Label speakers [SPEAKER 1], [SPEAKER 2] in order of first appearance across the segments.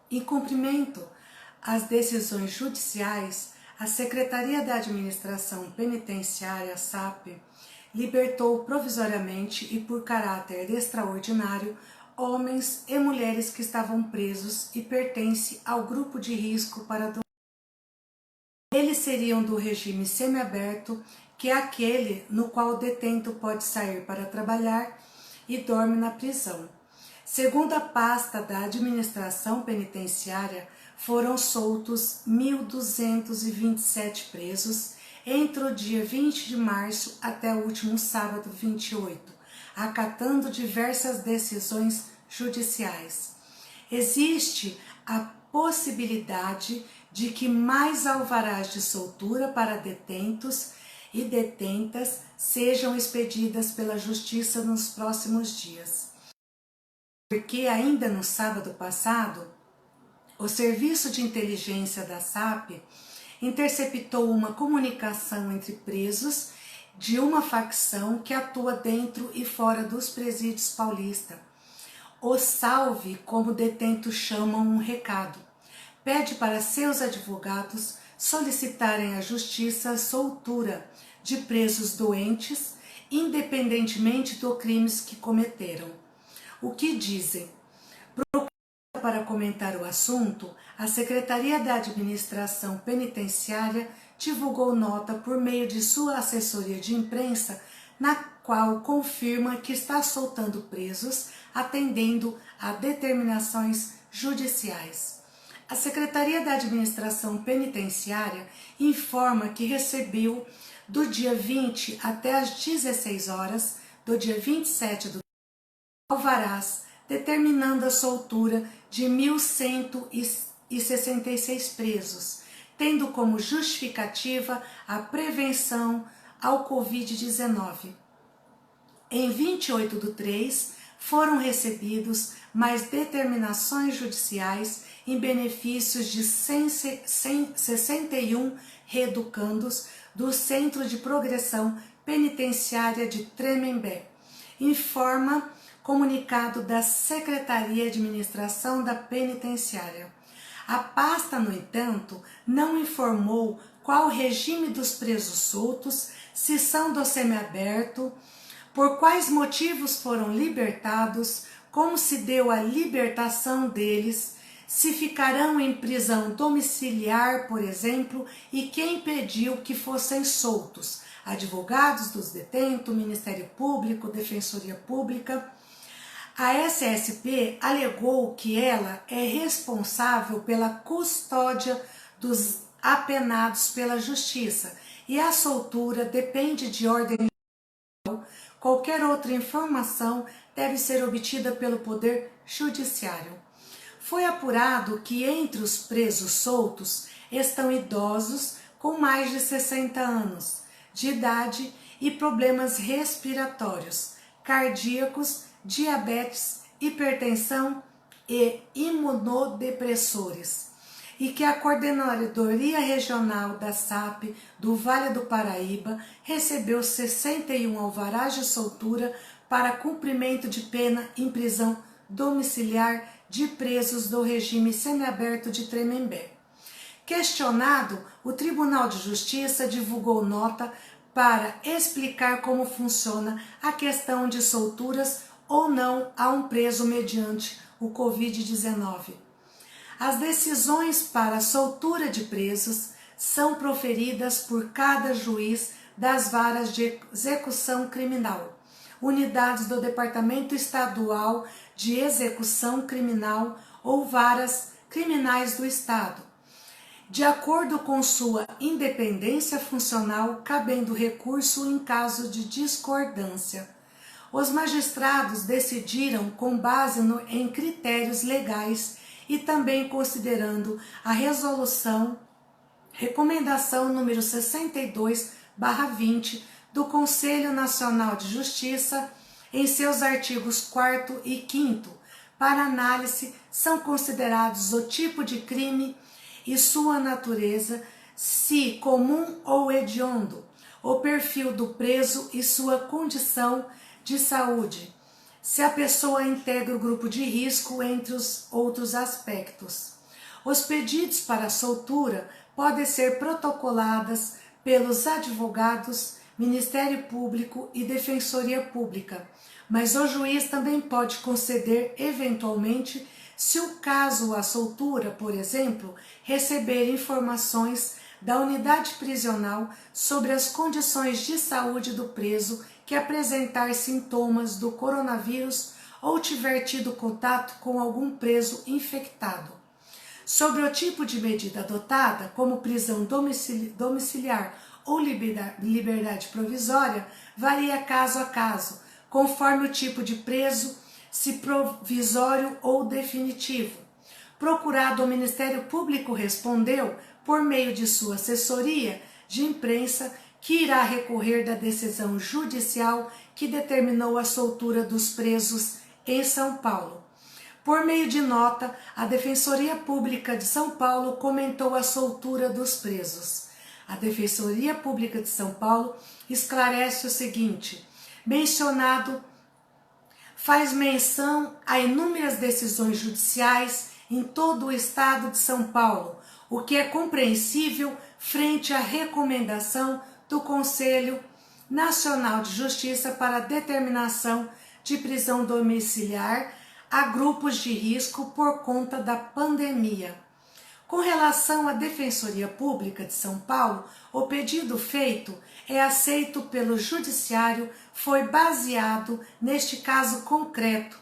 [SPEAKER 1] Em cumprimento às decisões judiciais, a Secretaria da Administração Penitenciária, SAP, libertou provisoriamente e por caráter extraordinário homens e mulheres que estavam presos e pertencem ao grupo de risco para doença. Eles seriam do regime semiaberto, que é aquele no qual o detento pode sair para trabalhar e dorme na prisão. Segundo a pasta da Administração Penitenciária, foram soltos 1.227 presos entre o dia 20 de março até o último sábado 28, acatando diversas decisões judiciais. Existe a possibilidade de que mais alvarás de soltura para detentos e detentas sejam expedidas pela Justiça nos próximos dias. Porque ainda no sábado passado, o Serviço de Inteligência da SAP interceptou uma comunicação entre presos de uma facção que atua dentro e fora dos presídios paulistas. O Salve, como detentos chamam um recado, pede para seus advogados solicitarem à Justiça a soltura de presos doentes, independentemente dos crimes que cometeram. O que dizem? Para comentar o assunto, a Secretaria da Administração Penitenciária divulgou nota por meio de sua assessoria de imprensa, na qual confirma que está soltando presos, atendendo a determinações judiciais. A Secretaria da Administração Penitenciária informa que recebeu do dia 20 até as 16 horas do dia 27 do alvarás, determinando a soltura de 1.166 presos, tendo como justificativa a prevenção ao Covid-19. Em 28/3, foram recebidos mais determinações judiciais em benefícios de 61 reeducandos do Centro de Progressão Penitenciária de Tremembé, informa comunicado da Secretaria de Administração da Penitenciária. A pasta, no entanto, não informou qual o regime dos presos soltos, se são do semiaberto, por quais motivos foram libertados, como se deu a libertação deles, se ficarão em prisão domiciliar, por exemplo, e quem pediu que fossem soltos, advogados dos detentos, Ministério Público, Defensoria Pública. A SSP alegou que ela é responsável pela custódia dos apenados pela Justiça e a soltura depende de ordem judicial. Qualquer outra informação deve ser obtida pelo Poder Judiciário. Foi apurado que entre os presos soltos estão idosos com mais de 60 anos de idade e problemas respiratórios, cardíacos, diabetes, hipertensão e imunodepressores, e que a Coordenadoria Regional da SAP do Vale do Paraíba recebeu 61 alvarás de soltura para cumprimento de pena em prisão domiciliar de presos do regime semiaberto de Tremembé. Questionado, o Tribunal de Justiça divulgou nota para explicar como funciona a questão de solturas ou não a um preso mediante o Covid-19. As decisões para a soltura de presos são proferidas por cada juiz das varas de execução criminal, unidades do Departamento Estadual de Execução Criminal ou varas criminais do Estado, de acordo com sua independência funcional, cabendo recurso em caso de discordância. Os magistrados decidiram com base em critérios legais e também considerando a recomendação número 62/20 do Conselho Nacional de Justiça, em seus artigos 4º e 5º. Para análise, são considerados o tipo de crime e sua natureza, se comum ou hediondo, o perfil do preso e sua condição de saúde, se a pessoa integra o grupo de risco, entre os outros aspectos. Os pedidos para soltura podem ser protocolados pelos advogados, Ministério Público e Defensoria Pública, mas o juiz também pode conceder eventualmente se o caso a soltura, por exemplo, receber informações da unidade prisional sobre as condições de saúde do preso que apresentar sintomas do coronavírus ou tiver tido contato com algum preso infectado. Sobre o tipo de medida adotada, como prisão domiciliar ou liberdade provisória, varia caso a caso, conforme o tipo de preso, se provisório ou definitivo. Procurado, o Ministério Público respondeu, por meio de sua assessoria de imprensa, que irá recorrer da decisão judicial que determinou a soltura dos presos em São Paulo. Por meio de nota, a Defensoria Pública de São Paulo comentou a soltura dos presos. A Defensoria Pública de São Paulo esclarece o seguinte: mencionado faz menção a inúmeras decisões judiciais em todo o estado de São Paulo, o que é compreensível frente à recomendação do Conselho Nacional de Justiça para a determinação de prisão domiciliar a grupos de risco por conta da pandemia. Com relação à Defensoria Pública de São Paulo, o pedido feito é aceito pelo Judiciário, foi baseado, neste caso concreto,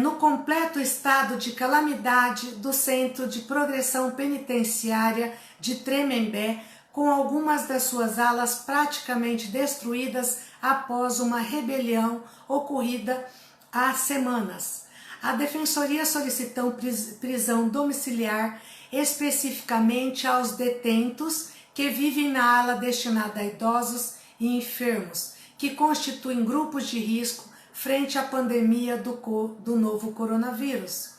[SPEAKER 1] no completo estado de calamidade do Centro de Progressão Penitenciária de Tremembé, com algumas das suas alas praticamente destruídas após uma rebelião ocorrida há semanas. A Defensoria solicitou prisão domiciliar especificamente aos detentos que vivem na ala destinada a idosos e enfermos, que constituem grupos de risco frente à pandemia do novo coronavírus.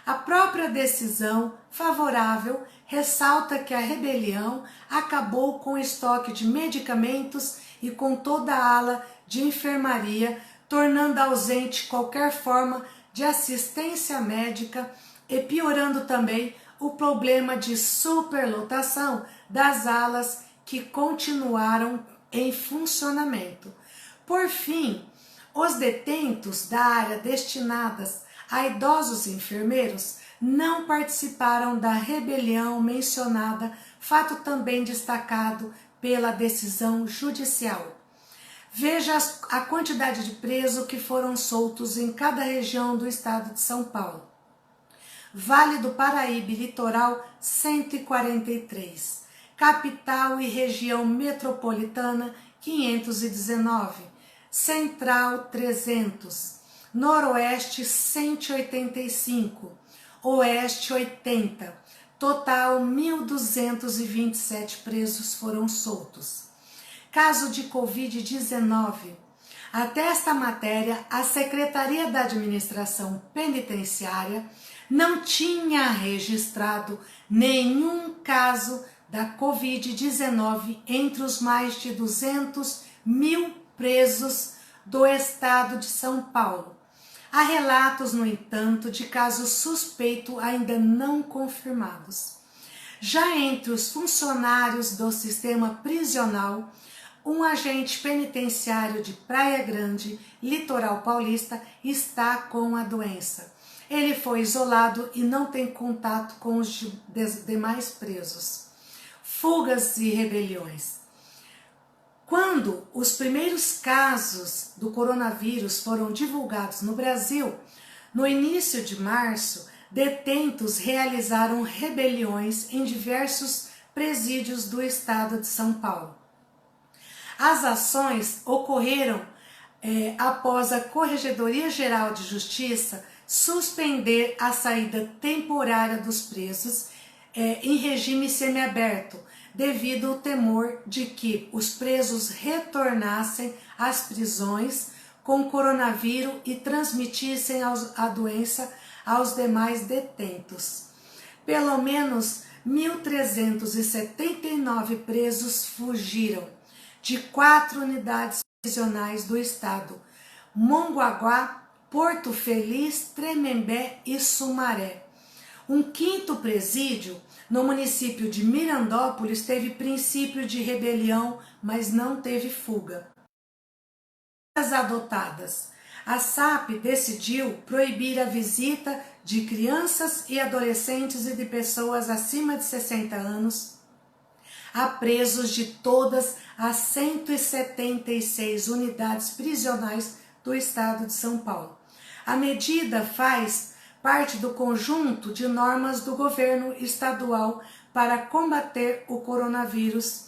[SPEAKER 1] A própria decisão favorável ressalta que a rebelião acabou com o estoque de medicamentos e com toda a ala de enfermaria, tornando ausente qualquer forma de assistência médica e piorando também o problema de superlotação das alas que continuaram em funcionamento. Por fim, os detentos da área destinadas a idosos e enfermeiros não participaram da rebelião mencionada, fato também destacado pela decisão judicial. Veja a quantidade de presos que foram soltos em cada região do estado de São Paulo. Vale do Paraíba Litoral, 143. Capital e região metropolitana, 519. Central, 300. Noroeste, 185. Oeste, 80. Total, 1.227 presos foram soltos. Caso de Covid-19. Até esta matéria, a Secretaria da Administração Penitenciária não tinha registrado nenhum caso da Covid-19 entre os mais de 200 mil presos do estado de São Paulo. Há relatos, no entanto, de casos suspeitos ainda não confirmados. Já entre os funcionários do sistema prisional, um agente penitenciário de Praia Grande, litoral paulista, está com a doença. Ele foi isolado e não tem contato com os demais presos. Fugas e rebeliões. Quando os primeiros casos do coronavírus foram divulgados no Brasil, no início de março, detentos realizaram rebeliões em diversos presídios do estado de São Paulo. As ações ocorreram após a Corregedoria Geral de Justiça suspender a saída temporária dos presos em regime semiaberto, devido ao temor de que os presos retornassem às prisões com coronavírus e transmitissem a doença aos demais detentos. Pelo menos 1.379 presos fugiram de 4 unidades prisionais do estado, Mongaguá, Porto Feliz, Tremembé e Sumaré. Um quinto presídio, no município de Mirandópolis, teve princípio de rebelião, mas não teve fuga. As adotadas. A SAP decidiu proibir a visita de crianças e adolescentes e de pessoas acima de 60 anos a presos de todas as 176 unidades prisionais do estado de São Paulo. A medida faz parte do conjunto de normas do governo estadual para combater o coronavírus.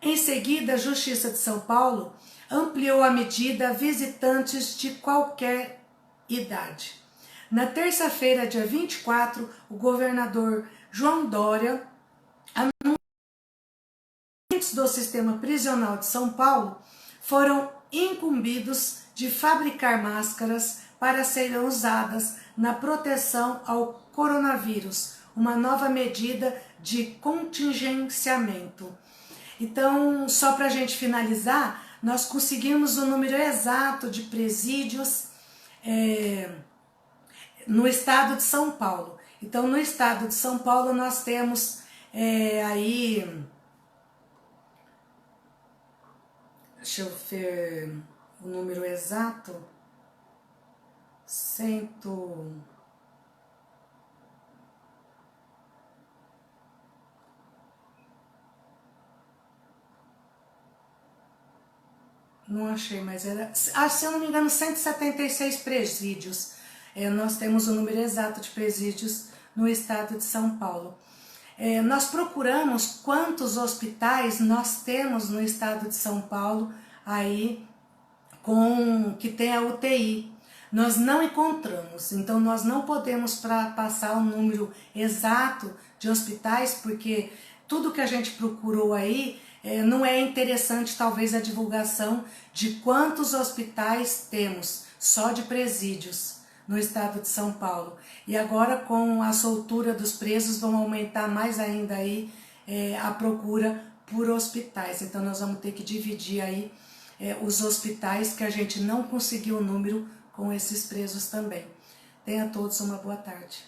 [SPEAKER 1] Em seguida, a Justiça de São Paulo ampliou a medida a visitantes de qualquer idade. Na terça-feira, dia 24, o governador João Dória anunciou que do sistema prisional de São Paulo foram incumbidos de fabricar máscaras para serem usadas na proteção ao coronavírus, uma nova medida de contingenciamento. Então, só para a gente finalizar, nós conseguimos o número exato de presídios no estado de São Paulo. Então, no estado de São Paulo, nós temos aí, deixa eu ver o número exato, não achei, mas era, se eu não me engano, 176 presídios. Nós temos o número exato de presídios no estado de São Paulo. Nós procuramos quantos hospitais nós temos no estado de São Paulo aí que tem a UTI. Nós não encontramos, então nós não podemos passar o número exato de hospitais, porque tudo que a gente procurou aí não é interessante, talvez, a divulgação de quantos hospitais temos, só de presídios, no estado de São Paulo. E agora, com a soltura dos presos, vão aumentar mais ainda aí a procura por hospitais. Então nós vamos ter que dividir aí os hospitais, que a gente não conseguiu o número com esses presos também. Tenha todos uma boa tarde.